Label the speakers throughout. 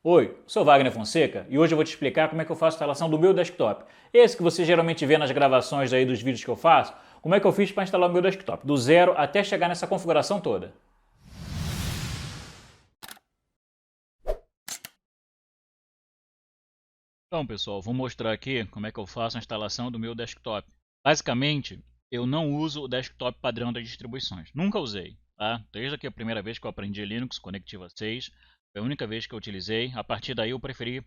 Speaker 1: Oi, sou Wagner Fonseca e hoje eu vou te explicar como é que eu faço a instalação do meu desktop. Esse que você geralmente vê nas gravações aí dos vídeos que eu faço, como é que eu fiz para instalar o meu desktop, do zero até chegar nessa configuração toda. Então, pessoal, vou mostrar aqui como é que eu faço a instalação do meu desktop. Basicamente, eu não uso o desktop padrão das distribuições. Nunca usei, tá? Desde que a primeira vez que eu aprendi Linux, Conectiva 6, foi a única vez que eu utilizei. A partir daí eu preferi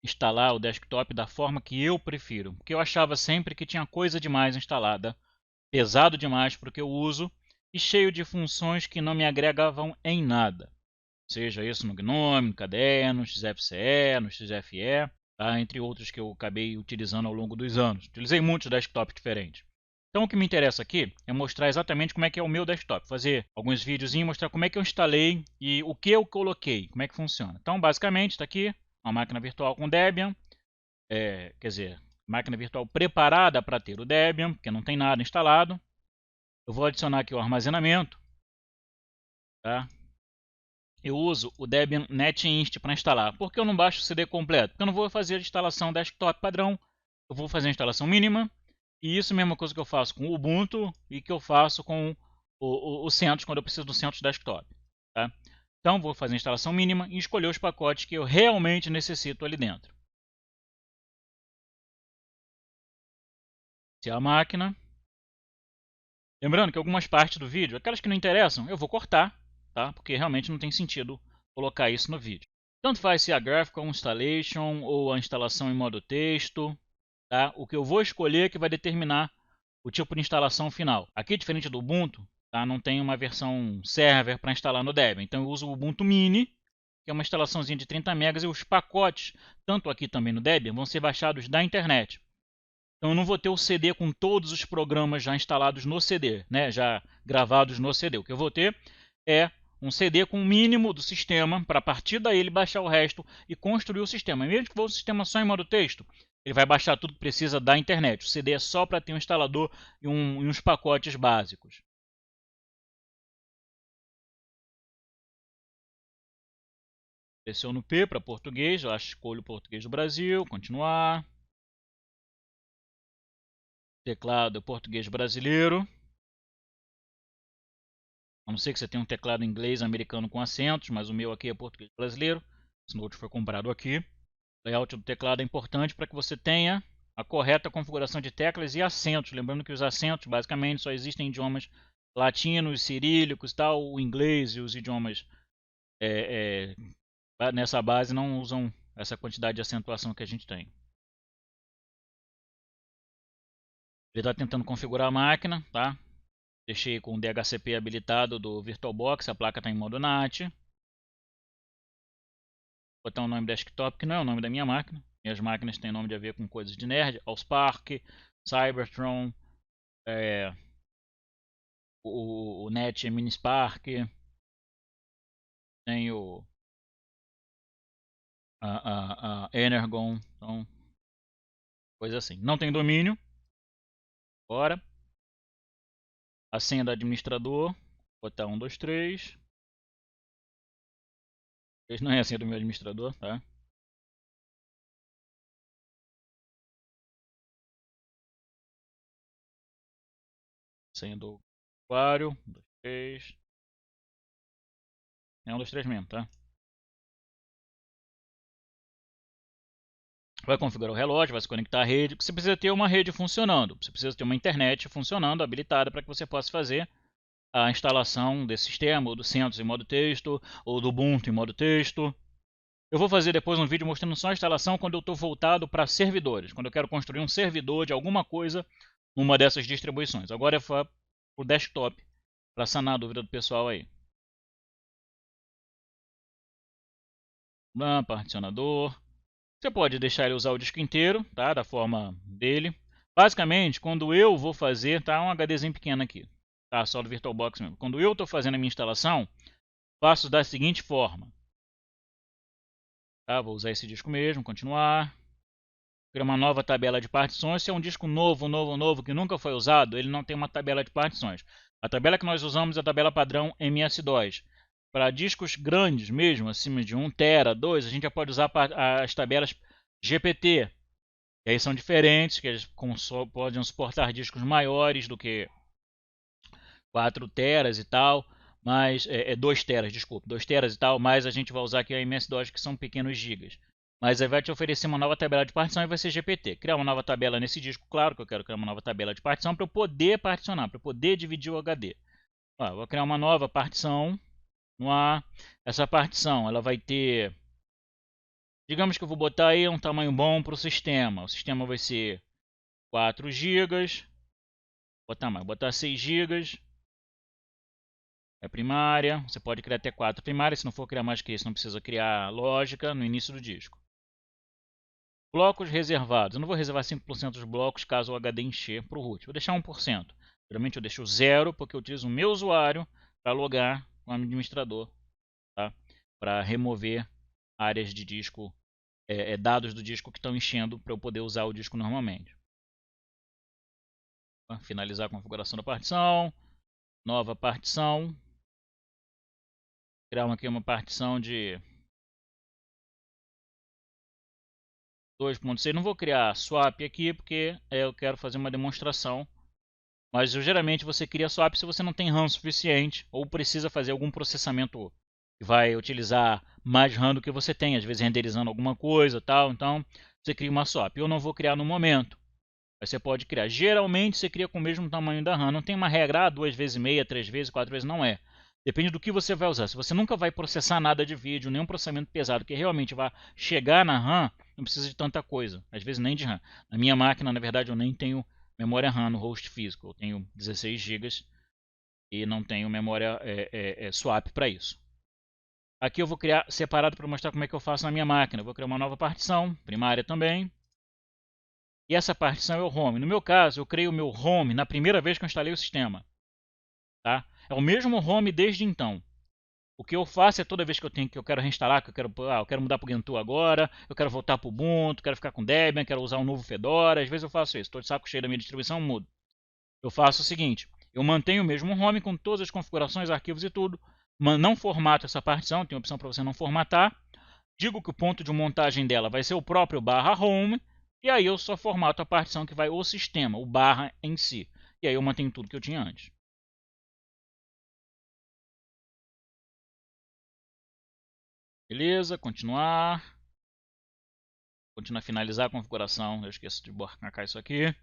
Speaker 1: instalar o desktop da forma que eu prefiro, porque eu achava sempre que tinha coisa demais instalada, pesado demais para o que eu uso e cheio de funções que não me agregavam em nada. Seja isso no GNOME, no KDE, no XFCE, no XFE, tá? Entre outros que eu acabei utilizando ao longo dos anos. Utilizei muitos desktops diferentes. Então o que me interessa aqui é mostrar exatamente como é que é o meu desktop, fazer alguns videozinhos, mostrar como é que eu instalei e o que eu coloquei, como é que funciona. Então basicamente está aqui uma máquina virtual com Debian, quer dizer, máquina virtual preparada para ter o Debian, porque não tem nada instalado. Eu vou adicionar aqui o armazenamento, tá? Eu uso o Debian NetInst para instalar. Por que eu não baixo o CD completo? Porque eu não vou fazer a instalação desktop padrão, eu vou fazer a instalação mínima. E isso é a mesma coisa que eu faço com o Ubuntu e que eu faço com o CentOS quando eu preciso do CentOS desktop. Tá? Então vou fazer a instalação mínima e escolher os pacotes que eu realmente necessito ali dentro. Se é a máquina. Lembrando que algumas partes do vídeo, aquelas que não interessam, eu vou cortar, tá? Porque realmente não tem sentido colocar isso no vídeo. Tanto faz se a Graphical Installation ou a instalação em modo texto, tá? O que eu vou escolher é que vai determinar o tipo de instalação final. Aqui, diferente do Ubuntu, tá? Não tem uma versão server para instalar no Debian. Então eu uso o Ubuntu Mini, que é uma instalaçãozinha de 30 MB, e os pacotes, tanto aqui também no Debian, vão ser baixados da internet. Então eu não vou ter o CD com todos os programas já instalados no CD, né? Já gravados no CD. O que eu vou ter é um CD com o mínimo do sistema, para a partir daí ele baixar o resto e construir o sistema. Mesmo que for o sistema só em modo texto, ele vai baixar tudo que precisa da internet. O CD é só para ter um instalador e uns pacotes básicos. Seleciono P para português, eu escolho português do Brasil, continuar. Teclado português brasileiro. A não ser que você tenha um teclado inglês americano com acentos, mas o meu aqui é português brasileiro. Esse note foi comprado aqui. O layout do teclado é importante para que você tenha a correta configuração de teclas e acentos. Lembrando que os acentos basicamente só existem em idiomas latinos, cirílicos, tal. O inglês e os idiomas nessa base não usam essa quantidade de acentuação que a gente tem. Ele está tentando configurar a máquina, tá? Deixei com o DHCP habilitado do VirtualBox, a placa está em modo NAT. Vou botar um nome desktop, que não é o nome da minha máquina. Minhas máquinas têm nome de a ver com coisas de nerd. Allspark, Cybertron, o NET é Minispark. Tem o a Energon, então, coisa assim. Não tem domínio. Bora. A senha do administrador. Vou botar 123. Esse não é a senha do meu administrador, tá? Senha do usuário. 1, 2, 3. É 1, 2, 3 mesmo, tá? Vai configurar o relógio, vai se conectar à rede. Você precisa ter uma rede funcionando. Você precisa ter uma internet funcionando, habilitada, para que você possa fazer a instalação desse sistema, ou do CentOS em modo texto, ou do Ubuntu em modo texto. Eu vou fazer depois um vídeo mostrando só a instalação quando eu estou voltado para servidores, quando eu quero construir um servidor de alguma coisa numa dessas distribuições. Agora é para o desktop, para sanar a dúvida do pessoal aí. Particionador. Você pode deixar ele usar o disco inteiro, tá? Da forma dele. Basicamente, quando eu vou fazer, tá? Um HDzinho pequeno aqui, tá? Só do VirtualBox mesmo. Quando eu estou fazendo a minha instalação, faço da seguinte forma. Tá? Vou usar esse disco mesmo, continuar. Criar uma nova tabela de partições. Se é um disco novo, que nunca foi usado, ele não tem uma tabela de partições. A tabela que nós usamos é a tabela padrão MS-DOS. Para discos grandes mesmo, acima de 1 TB, 2, a gente já pode usar as tabelas GPT. E aí são diferentes, que eles podem suportar discos maiores do que 4 teras e tal, mas 2 teras, desculpa, 2 teras e tal, mas a gente vai usar aqui a MS-DOS, que são pequenos gigas. Mas aí vai te oferecer uma nova tabela de partição e vai ser GPT. Criar uma nova tabela nesse disco, claro que eu quero criar uma nova tabela de partição para eu poder particionar, para eu poder dividir o HD. Eu vou criar uma nova partição no A. Essa partição ela vai ter, digamos que eu vou botar aí um tamanho bom para o sistema. O sistema vai ser 4 GB, botar 6 GB. É primária, você pode criar até 4 primárias, se não for criar mais que isso, não precisa criar lógica no início do disco. Blocos reservados, eu não vou reservar 5% dos blocos caso o HD encher para o root, vou deixar 1%. Geralmente eu deixo 0 porque eu utilizo o meu usuário para logar com o administrador, tá? Para remover áreas de disco, dados do disco que estão enchendo para eu poder usar o disco normalmente. Finalizar a configuração da partição, nova partição. Criar aqui uma partição de 2.6. Não vou criar swap aqui porque eu quero fazer uma demonstração. Mas geralmente você cria swap se você não tem RAM suficiente ou precisa fazer algum processamento que vai utilizar mais RAM do que você tem, às vezes renderizando alguma coisa, tal. Então você cria uma swap. Eu não vou criar no momento. Mas você pode criar. Geralmente você cria com o mesmo tamanho da RAM. Não tem uma regra 2 vezes meia, 3 vezes, 4 vezes, não é. Depende do que você vai usar. Se você nunca vai processar nada de vídeo, nenhum processamento pesado que realmente vai chegar na RAM, não precisa de tanta coisa. Às vezes nem de RAM. Na minha máquina, na verdade, eu nem tenho memória RAM no host físico. Eu tenho 16 GB e não tenho memória swap para isso. Aqui eu vou criar separado para mostrar como é que eu faço na minha máquina. Eu vou criar uma nova partição, primária também. E essa partição é o home. No meu caso, eu criei o meu home na primeira vez que eu instalei o sistema. Tá? É o mesmo home desde então. O que eu faço é toda vez que eu quero reinstalar, que eu quero mudar para o Gentoo agora, eu quero voltar para o Ubuntu, quero ficar com Debian, quero usar um novo Fedora, às vezes eu faço isso, estou de saco cheio da minha distribuição, mudo. Eu faço o seguinte, eu mantenho o mesmo home com todas as configurações, arquivos e tudo, não formato essa partição, tem opção para você não formatar, digo que o ponto de montagem dela vai ser o próprio /home, e aí eu só formato a partição que vai o sistema, o barra em si, e aí eu mantenho tudo que eu tinha antes. Beleza, continuar. Continuar, finalizar a configuração. Eu esqueço de marcar isso aqui.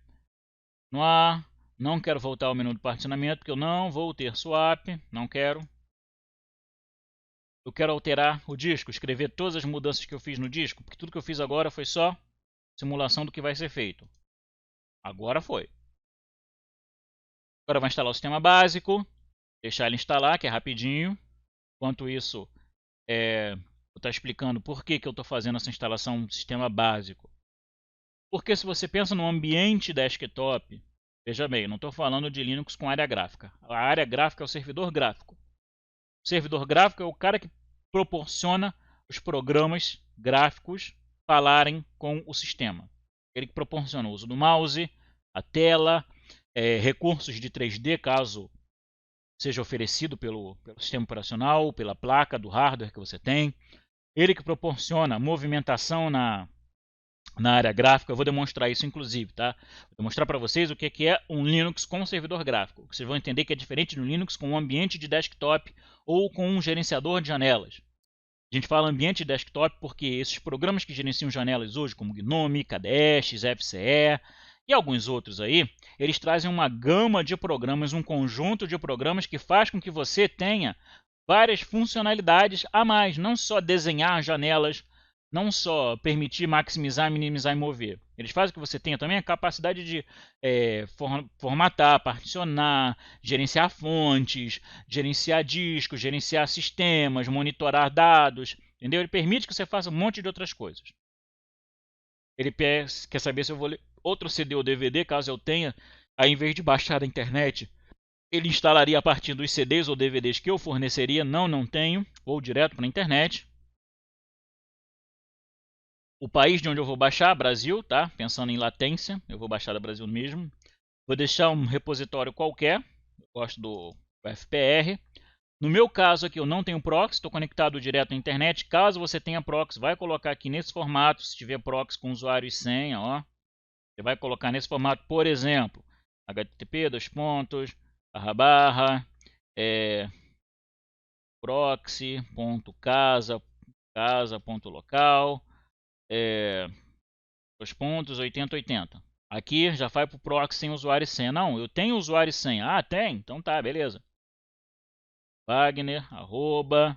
Speaker 1: Continuar. Não quero voltar ao menu do particionamento, porque eu não vou ter swap. Não quero. Eu quero alterar o disco, escrever todas as mudanças que eu fiz no disco, porque tudo que eu fiz agora foi só simulação do que vai ser feito. Agora foi. Agora vai instalar o sistema básico. Deixar ele instalar, que é rapidinho. Enquanto isso, vou estar explicando por que eu estou fazendo essa instalação do sistema básico. Porque se você pensa no ambiente desktop, veja bem, não estou falando de Linux com área gráfica. A área gráfica é o servidor gráfico. O servidor gráfico é o cara que proporciona os programas gráficos falarem com o sistema. Ele que proporciona o uso do mouse, a tela, recursos de 3D, caso seja oferecido pelo sistema operacional, pela placa do hardware que você tem. Ele que proporciona movimentação na área gráfica. Eu vou demonstrar isso inclusive, tá? Vou demonstrar para vocês o que é um Linux com servidor gráfico. Vocês vão entender que é diferente do Linux com um ambiente de desktop ou com um gerenciador de janelas. A gente fala ambiente de desktop porque esses programas que gerenciam janelas hoje, como GNOME, KDEX, FCE e alguns outros aí, eles trazem uma gama de programas, um conjunto de programas que faz com que você tenha várias funcionalidades a mais, não só desenhar janelas, não só permitir maximizar, minimizar e mover. Eles fazem que você tenha também a capacidade de formatar, particionar, gerenciar fontes, gerenciar discos, gerenciar sistemas, monitorar dados. Entendeu? Ele permite que você faça um monte de outras coisas. Ele quer saber se eu vou ler outro CD ou DVD, caso eu tenha, aí em vez de baixar da internet, ele instalaria a partir dos CDs ou DVDs que eu forneceria. Não tenho, vou direto para a internet. O país de onde eu vou baixar, Brasil, tá? Pensando em latência, eu vou baixar da Brasil mesmo. Vou deixar um repositório qualquer, eu gosto do FPR. No meu caso aqui eu não tenho proxy, estou conectado direto à internet. Caso você tenha proxy, vai colocar aqui nesse formato, se tiver proxy com usuário e senha, ó. Você vai colocar nesse formato, por exemplo, http proxy.casa.local 8080. Aqui já vai para o proxy sem usuário e senha. Não, eu tenho usuário e senha. Ah, tem? Então tá, beleza. Wagner, arroba,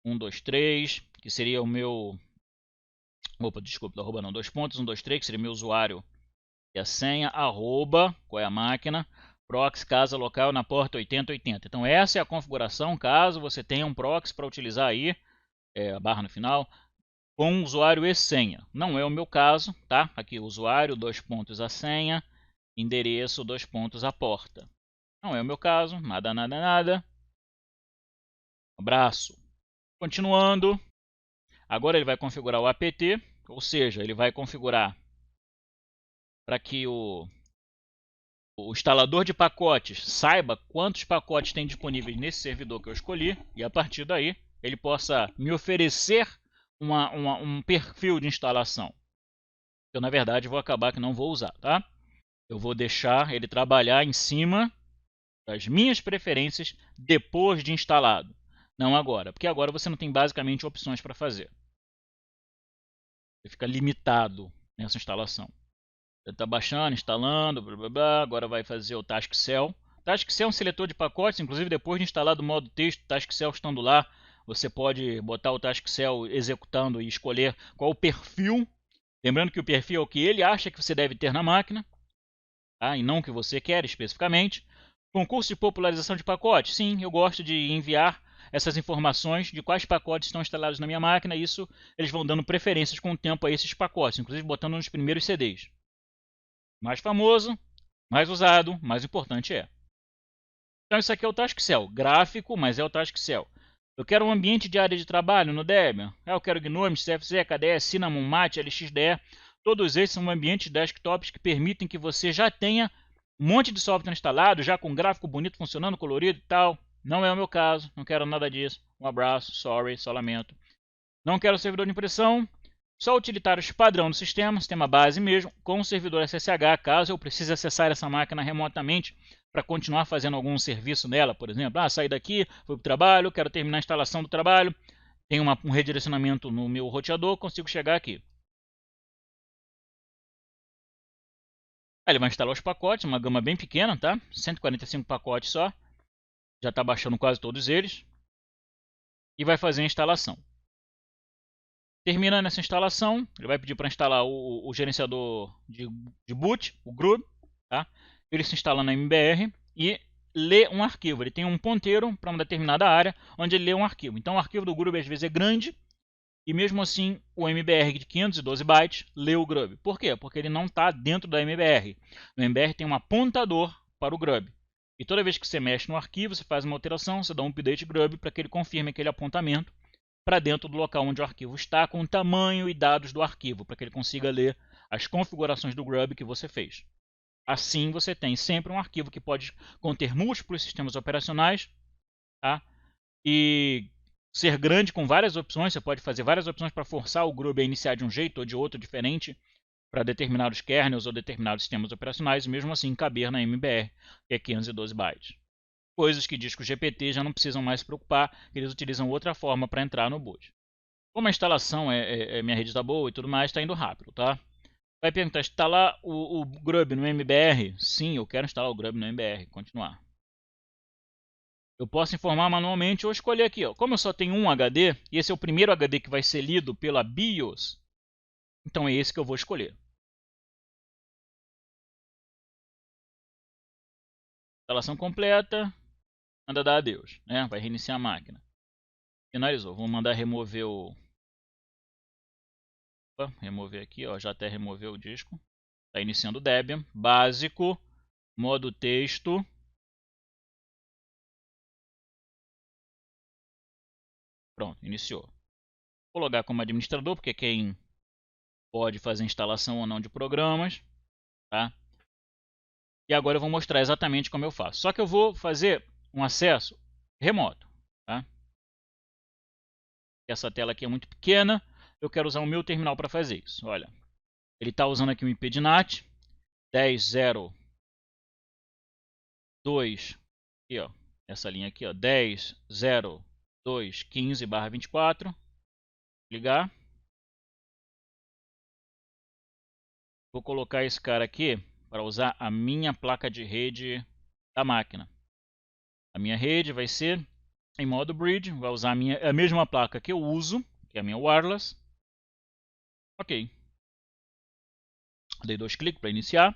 Speaker 1: 123, que seria o meu... Opa, desculpa, arroba não, 123, que seria meu usuário e a senha, arroba, qual é a máquina, proxy casa local na porta 8080. Então essa é a configuração, caso você tenha um proxy para utilizar aí, a barra no final, com usuário e senha. Não é o meu caso, tá? Aqui usuário, 2 pontos a senha, endereço, 2 pontos a porta. Não é o meu caso, nada, nada, nada. Abraço. Continuando, agora ele vai configurar o apt, ou seja, ele vai configurar para que o instalador de pacotes saiba quantos pacotes tem disponíveis nesse servidor que eu escolhi, e a partir daí ele possa me oferecer um perfil de instalação. Eu, na verdade, vou acabar que não vou usar, tá? Eu vou deixar ele trabalhar em cima das minhas preferências depois de instalado. Não agora, porque agora você não tem basicamente opções para fazer. Você fica limitado nessa instalação. Você está baixando, instalando, blá, blá, blá. Agora vai fazer o TaskCell. TaskCell é um seletor de pacotes, inclusive depois de instalado o modo texto, TaskCell estando lá, você pode botar o TaskCell executando e escolher qual o perfil. Lembrando que o perfil é o que ele acha que você deve ter na máquina, tá? E não o que você quer especificamente. Concurso de popularização de pacotes. Sim, eu gosto de enviar essas informações de quais pacotes estão instalados na minha máquina. Isso eles vão dando preferências com o tempo a esses pacotes, inclusive botando nos primeiros CDs. Mais famoso, mais usado, mais importante é. Então isso aqui é o TaskCell, gráfico, mas é o TaskCell. Eu quero um ambiente de área de trabalho no Debian. Eu quero GNOME, CFZ, KDE, Cinnamon, Mate, LXDE. Todos esses são ambientes de desktops que permitem que você já tenha um monte de software instalado, já com gráfico bonito, funcionando, colorido e tal. Não é o meu caso, não quero nada disso. Um abraço, sorry, só lamento. Não quero servidor de impressão. Só utilitários padrão do sistema base mesmo, com o servidor SSH, caso eu precise acessar essa máquina remotamente para continuar fazendo algum serviço nela, por exemplo. Saí daqui, fui para o trabalho, quero terminar a instalação do trabalho, tem um redirecionamento no meu roteador, consigo chegar aqui. Aí ele vai instalar os pacotes, uma gama bem pequena, tá? 145 pacotes só. Já está baixando quase todos eles. E vai fazer a instalação. Terminando essa instalação, ele vai pedir para instalar o gerenciador de boot, o Grub. Tá? Ele se instala na MBR e lê um arquivo. Ele tem um ponteiro para uma determinada área onde ele lê um arquivo. Então o arquivo do Grub às vezes é grande e mesmo assim o MBR de 512 bytes lê o Grub. Por quê? Porque ele não está dentro da MBR. No MBR tem um apontador para o Grub. E toda vez que você mexe no arquivo, você faz uma alteração, você dá um update Grub para que ele confirme aquele apontamento para dentro do local onde o arquivo está, com o tamanho e dados do arquivo, para que ele consiga ler as configurações do Grub que você fez. Assim, você tem sempre um arquivo que pode conter múltiplos sistemas operacionais, tá? E ser grande com várias opções. Você pode fazer várias opções para forçar o Grub a iniciar de um jeito ou de outro diferente para determinados kernels ou determinados sistemas operacionais, e mesmo assim caber na MBR, que é 512 bytes. Coisas que discos GPT já não precisam mais se preocupar, eles utilizam outra forma para entrar no boot. Como a instalação minha rede está boa e tudo mais, está indo rápido, tá? Vai perguntar, instalar o Grub no MBR? Sim, eu quero instalar o Grub no MBR. Continuar. Eu posso informar manualmente ou escolher aqui. Ó. Como eu só tenho um HD, e esse é o primeiro HD que vai ser lido pela BIOS, então é esse que eu vou escolher. Instalação completa. Manda dar adeus. Né? Vai reiniciar a máquina. Finalizou. Vou mandar remover o... Opa, remover aqui, ó, já até removeu o disco. Está iniciando o Debian. Básico. Modo texto. Pronto, iniciou. Vou logar como administrador, porque é quem pode fazer instalação ou não de programas. Tá? E agora eu vou mostrar exatamente como eu faço. Só que eu vou fazer um acesso remoto. Tá? Essa tela aqui é muito pequena, eu quero usar o meu terminal para fazer isso. Olha, ele está usando aqui um IP de NAT 10.0.2, aqui, ó, essa linha aqui, ó, 10.0.2.15/24. Ligar. Vou colocar esse cara aqui para usar a minha placa de rede da máquina. A minha rede vai ser em modo bridge, vai usar a mesma placa que eu uso, que é a minha wireless. Ok. Dei 2 cliques para iniciar.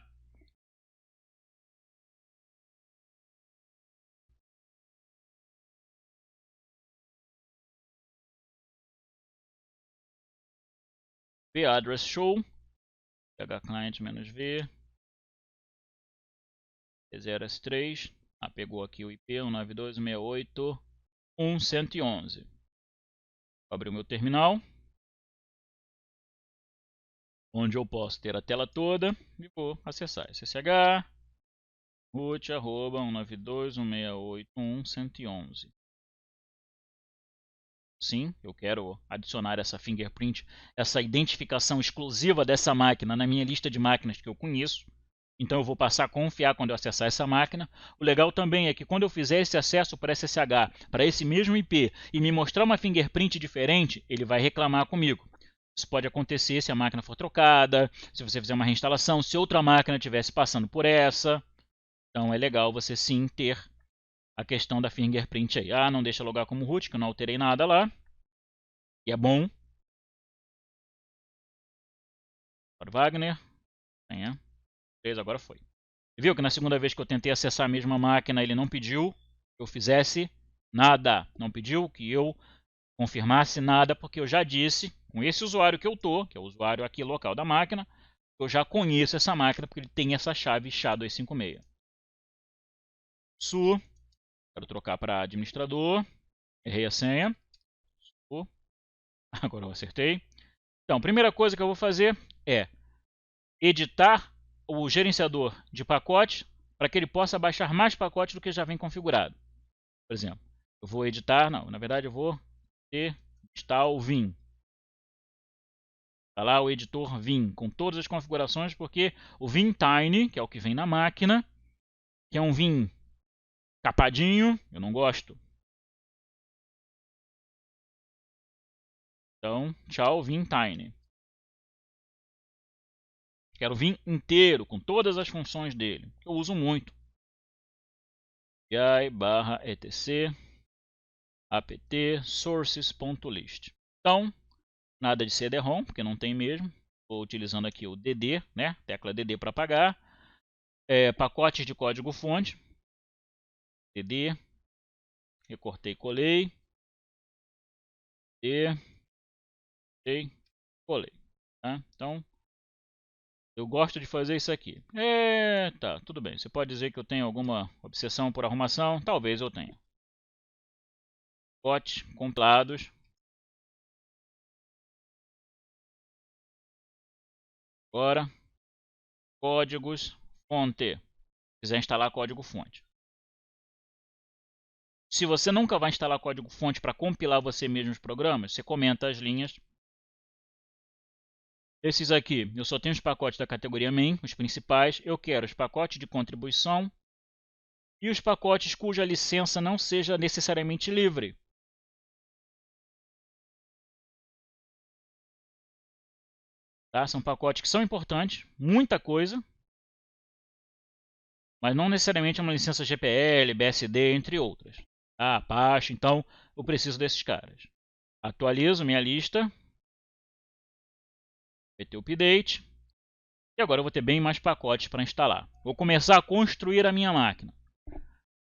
Speaker 1: V address show. phclient-v. P0S3. Pegou aqui o IP 192.168.1.111. Vou abrir o meu terminal, onde eu posso ter a tela toda e vou acessar ssh root @192.168.1.111. Sim, eu quero adicionar essa fingerprint, essa identificação exclusiva dessa máquina na minha lista de máquinas que eu conheço. Então eu vou passar a confiar quando eu acessar essa máquina. O legal também é que quando eu fizer esse acesso para SSH, para esse mesmo IP, e me mostrar uma fingerprint diferente, ele vai reclamar comigo. Isso pode acontecer se a máquina for trocada, se você fizer uma reinstalação, se outra máquina estivesse passando por essa. Então é legal você sim ter a questão da fingerprint aí. Não deixa logar como root, que eu não alterei nada lá. E é bom. Para Wagner. Beleza, agora foi. Viu que na segunda vez que eu tentei acessar a mesma máquina, ele não pediu que eu fizesse nada. Não pediu que eu confirmasse nada, porque eu já disse, com esse usuário que eu tô, que é o usuário aqui local da máquina, eu já conheço essa máquina, porque ele tem essa chave SHA-256. Su. Quero trocar para administrador. Errei a senha. Su. Agora eu acertei. Então, a primeira coisa que eu vou fazer é editar o gerenciador de pacotes para que ele possa baixar mais pacotes do que já vem configurado. Por exemplo, eu vou editar, não, na verdade eu vou install vim. Está lá o editor vim com todas as configurações, porque o vim tiny, que é o que vem na máquina, que é um vim capadinho, eu não gosto. Então, tchau, vim tiny. Quero vim inteiro, com todas as funções dele, que eu uso muito. /etc apt sources.list. Então, nada de cd-rom, porque não tem mesmo. Estou utilizando aqui o dd, né? Tecla dd para apagar. Pacotes de código fonte. dd. Recortei, colei. E colei. Tá? Então, eu gosto de fazer isso aqui. Tá, tudo bem. Você pode dizer que eu tenho alguma obsessão por arrumação? Talvez eu tenha. Pacotes compilados. Agora, códigos fonte. Se quiser instalar código fonte. Se você nunca vai instalar código fonte para compilar você mesmo os programas, você comenta as linhas. Esses aqui, eu só tenho os pacotes da categoria main, os principais. Eu quero os pacotes de contribuição e os pacotes cuja licença não seja necessariamente livre. Tá? São pacotes que são importantes, muita coisa, mas não necessariamente uma licença GPL, BSD, entre outras. Tá? Apache, então eu preciso desses caras. Atualizo minha lista. PT update. E agora eu vou ter bem mais pacotes para instalar. Vou começar a construir a minha máquina.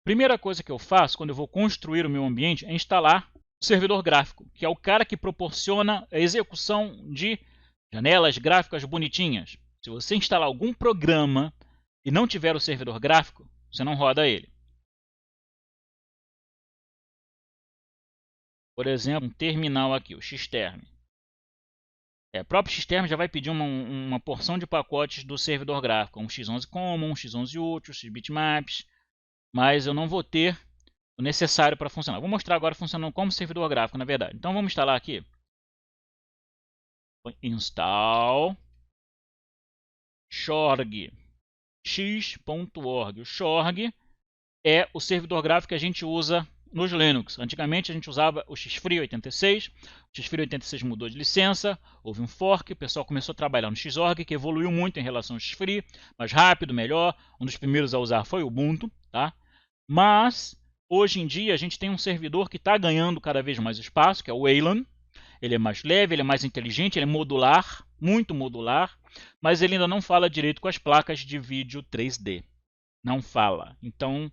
Speaker 1: Primeira coisa que eu faço quando eu vou construir o meu ambiente é instalar o servidor gráfico, que é o cara que proporciona a execução de janelas gráficas bonitinhas. Se você instalar algum programa e não tiver o servidor gráfico, você não roda ele. Por exemplo, um terminal aqui, o Xterm. O próprio Xterm já vai pedir uma porção de pacotes do servidor gráfico, um X11 Common, um X11 Útil, Xbitmaps, mas eu não vou ter o necessário para funcionar. Vou mostrar agora funcionando como servidor gráfico, na verdade. Então vamos instalar aqui. Install Xorg. X.org. O Xorg é o servidor gráfico que a gente usa nos Linux. Antigamente a gente usava o XFree 86. O XFree 86 mudou de licença, houve um fork, o pessoal começou a trabalhar no Xorg, que evoluiu muito em relação ao XFree, mais rápido, melhor. Um dos primeiros a usar foi o Ubuntu, tá? Mas hoje em dia a gente tem um servidor que está ganhando cada vez mais espaço, que é o Wayland. Ele é mais leve, ele é mais inteligente, ele é modular, muito modular, mas ele ainda não fala direito com as placas de vídeo 3D. Não fala. Então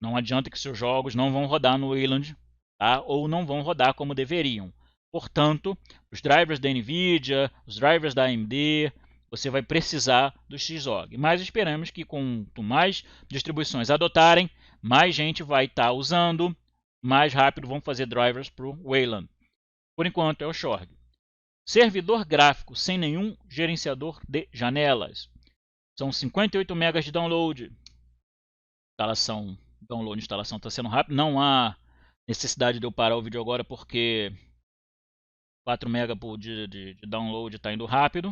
Speaker 1: não adianta que seus jogos não vão rodar no Wayland, tá? Ou não vão rodar como deveriam. Portanto, os drivers da NVIDIA, os drivers da AMD, você vai precisar do Xorg. Mas esperamos que quanto mais distribuições adotarem, mais gente vai estar usando, mais rápido vão fazer drivers para o Wayland. Por enquanto é o Xorg. Servidor gráfico sem nenhum gerenciador de janelas. São 58 MB de download. Download e instalação está sendo rápido. Não há necessidade de eu parar o vídeo agora porque 4 MB de download está indo rápido.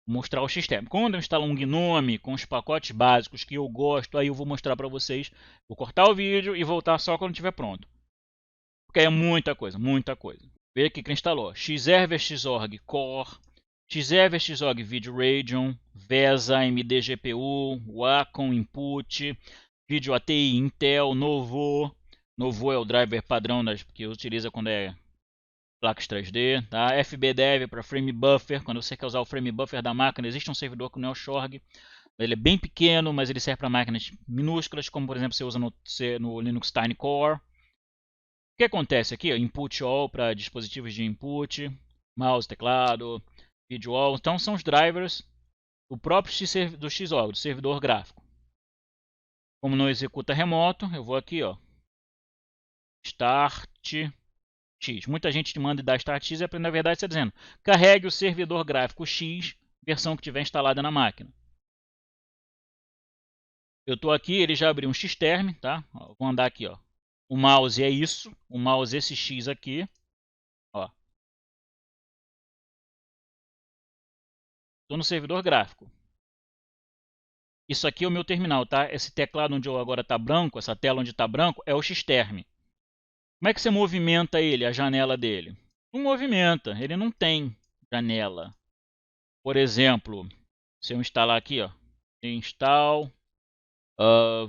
Speaker 1: Vou mostrar o sistema. Quando eu instalo um GNOME com os pacotes básicos que eu gosto, aí eu vou mostrar para vocês. Vou cortar o vídeo e voltar só quando estiver pronto. Porque é muita coisa, muita coisa. Veja aqui que instalou. Xserver Xorg Core, Xserver Xorg Video Radeon, VESA AMD GPU, Wacom Input, Video ATI Intel, Novo. Novo é o driver padrão que utiliza quando é placas 3D. Tá? FBdev para Frame Buffer. Quando você quer usar o Frame Buffer da máquina, existe um servidor que não é o Xorg. Ele é bem pequeno, mas ele serve para máquinas minúsculas, como por exemplo você usa no Linux Tiny Core. O que acontece aqui? Input all para dispositivos de input, mouse, teclado, video all. Então são os drivers do próprio do Xorg, do servidor gráfico. Como não executa remoto, eu vou aqui, ó, Start X. Muita gente te manda dar Start X, na verdade está dizendo, carregue o servidor gráfico X, versão que tiver instalada na máquina. Eu estou aqui, ele já abriu um Xterm, tá? Ó, vou andar aqui, ó. O mouse é isso, o mouse é esse X aqui, ó. Estou no servidor gráfico. Isso aqui é o meu terminal, tá? Esse teclado onde eu agora está branco, essa tela onde está branco, é o Xterm. Como é que você movimenta ele, a janela dele? Não movimenta, ele não tem janela. Por exemplo, se eu instalar aqui, ó, install,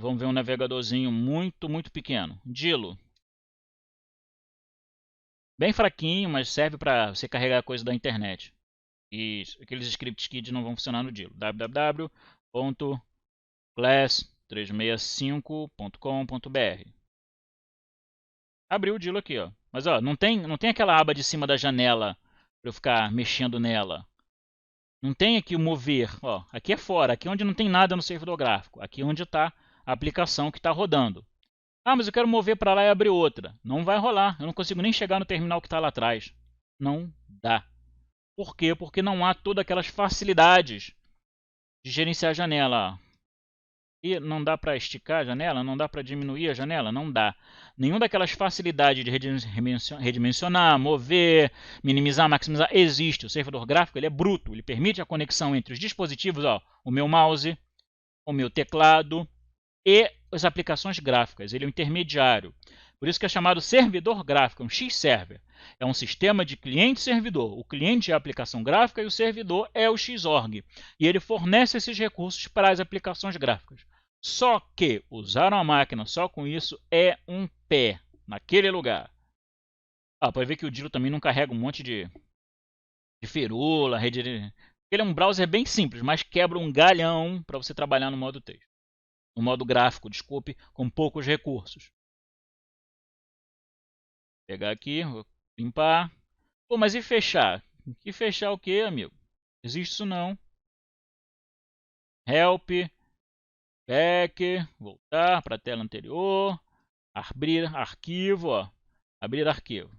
Speaker 1: vamos ver um navegadorzinho muito pequeno, Dilo. Bem fraquinho, mas serve para você carregar coisa da internet. E aqueles script kids não vão funcionar no Dilo. www.class365.com.br. Abriu o Dilo aqui, ó. Mas ó, não tem aquela aba de cima da janela para eu ficar mexendo nela. Não tem aqui o mover, ó. Aqui é fora, aqui é onde não tem nada no servidor gráfico. Aqui é onde está a aplicação que está rodando. Ah, mas eu quero mover para lá e abrir outra. Não vai rolar. Eu não consigo nem chegar no terminal que está lá atrás. Não dá. Por quê? Porque não há todas aquelas facilidades de gerenciar a janela. E não dá para esticar a janela? Não dá para diminuir a janela? Não dá. Nenhuma daquelas facilidades de redimensionar, mover, minimizar, maximizar existe. O servidor gráfico ele é bruto. Ele permite a conexão entre os dispositivos, ó, o meu mouse, o meu teclado e as aplicações gráficas. Ele é um intermediário. Por isso que é chamado servidor gráfico, um Xserver. É um sistema de cliente-servidor. O cliente é a aplicação gráfica e o servidor é o Xorg. E ele fornece esses recursos para as aplicações gráficas. Só que usar uma máquina só com isso é um pé naquele lugar. Pode ver que o Dilo também não carrega um monte de firula. Ele é um browser bem simples, mas quebra um galhão para você trabalhar no modo texto. No modo gráfico, desculpe, com poucos recursos. Vou pegar aqui, vou limpar. Pô, mas e fechar? E fechar o que, amigo? Existe isso não. Help, back, voltar para a tela anterior, abrir arquivo, ó. Abrir arquivo.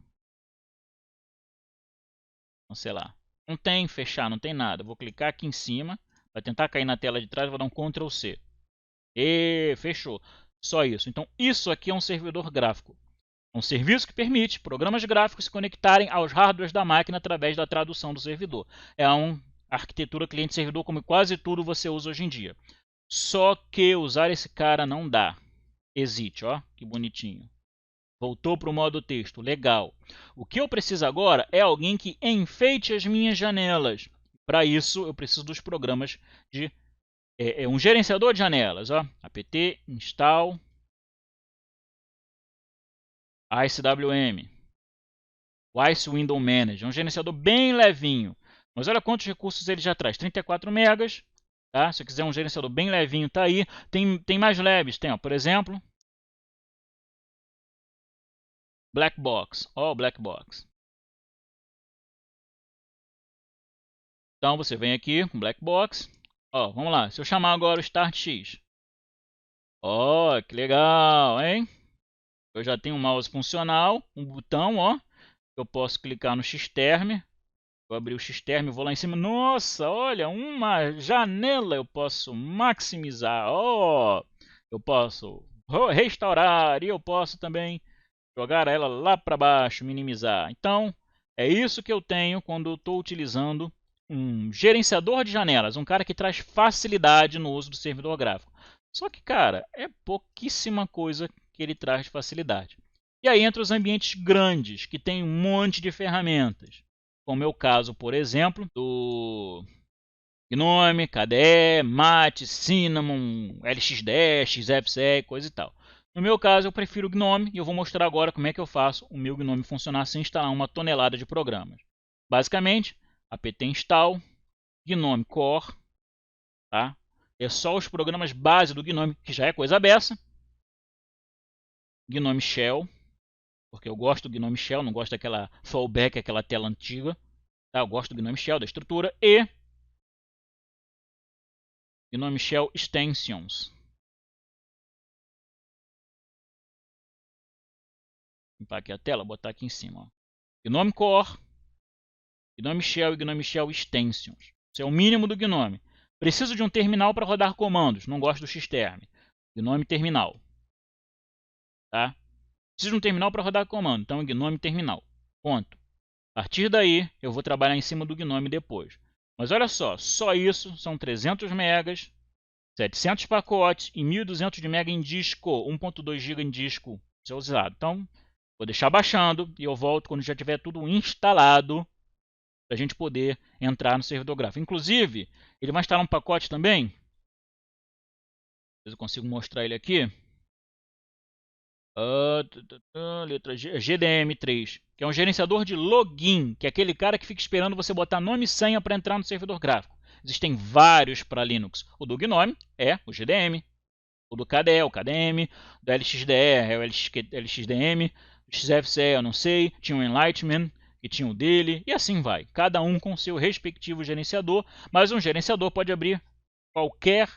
Speaker 1: Então, sei lá. Não tem fechar, não tem nada. Vou clicar aqui em cima, vai tentar cair na tela de trás, vou dar um Ctrl C. E fechou. Só isso. Então, isso aqui é um servidor gráfico. É um serviço que permite programas gráficos se conectarem aos hardwares da máquina através da tradução do servidor. É uma arquitetura cliente-servidor como quase tudo você usa hoje em dia. Só que usar esse cara não dá. Existe, ó, que bonitinho. Voltou para o modo texto, legal. O que eu preciso agora é alguém que enfeite as minhas janelas. Para isso, eu preciso dos programas de um gerenciador de janelas, ó. apt install IceWM, o Ice Window Manager, um gerenciador bem levinho. Mas olha quantos recursos ele já traz, 34 megas, tá? Se eu quiser um gerenciador bem levinho, tá aí. Tem mais leves, tem, ó, por exemplo, Black Box, ó, Black Box. Então você vem aqui com Black Box, ó, vamos lá. Se eu chamar agora o Start X, ó, que legal, hein? Eu já tenho um mouse funcional, um botão, ó. Eu posso clicar no Xterm. Vou abrir o Xterm, vou lá em cima. Nossa, olha, uma janela eu posso maximizar. Oh, eu posso restaurar e eu posso também jogar ela lá para baixo, minimizar. Então, é isso que eu tenho quando eu estou utilizando um gerenciador de janelas, um cara que traz facilidade no uso do servidor gráfico. Só que, cara, é pouquíssima coisa que ele traz de facilidade. E aí entra os ambientes grandes, que tem um monte de ferramentas. Como é o caso, por exemplo, do Gnome, KDE, Mate, Cinnamon, LXDE, XFCE, coisa e tal. No meu caso, eu prefiro o Gnome e eu vou mostrar agora como é que eu faço o meu Gnome funcionar sem instalar uma tonelada de programas. Basicamente, apt install, Gnome Core, tá? É só os programas base do Gnome, que já é coisa beça. Gnome Shell, porque eu gosto do Gnome Shell, não gosto daquela fallback, aquela tela antiga. Tá? Eu gosto do Gnome Shell, da estrutura. E Gnome Shell Extensions. Vou limpar aqui a tela, botar aqui em cima. Ó. Gnome Core, Gnome Shell e Gnome Shell Extensions. Isso é o mínimo do Gnome. Preciso de um terminal para rodar comandos. Não gosto do Xterm. Gnome Terminal. Tá? Preciso de um terminal para rodar comando. Então, Gnome Terminal. Ponto. A partir daí, eu vou trabalhar em cima do Gnome depois. Mas olha só isso são 300 megas, 700 pacotes e 1.200 de mega em disco, 1.2 GB em disco. Isso é usado. Então, vou deixar baixando e eu volto quando já tiver tudo instalado para a gente poder entrar no servidor gráfico. Inclusive, ele vai instalar um pacote também. Eu consigo mostrar ele aqui. Letra G, GDM3, que é um gerenciador de login, que é aquele cara que fica esperando você botar nome e senha para entrar no servidor gráfico. Existem vários para Linux. O do Gnome é o GDM, o do KDE é o KDM, do LXDE é o LXDM, o XFCE eu não sei, tinha o Enlightenment, que tinha o dele, e assim vai. Cada um com seu respectivo gerenciador, mas um gerenciador pode abrir qualquer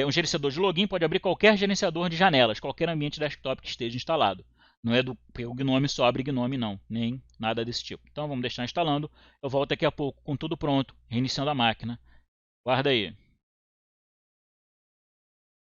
Speaker 1: um gerenciador de login pode abrir qualquer gerenciador de janelas, qualquer ambiente desktop que esteja instalado. Não é do o Gnome só abre Gnome não, nem nada desse tipo. Então vamos deixar instalando. Eu volto daqui a pouco com tudo pronto, reiniciando a máquina. Guarda aí.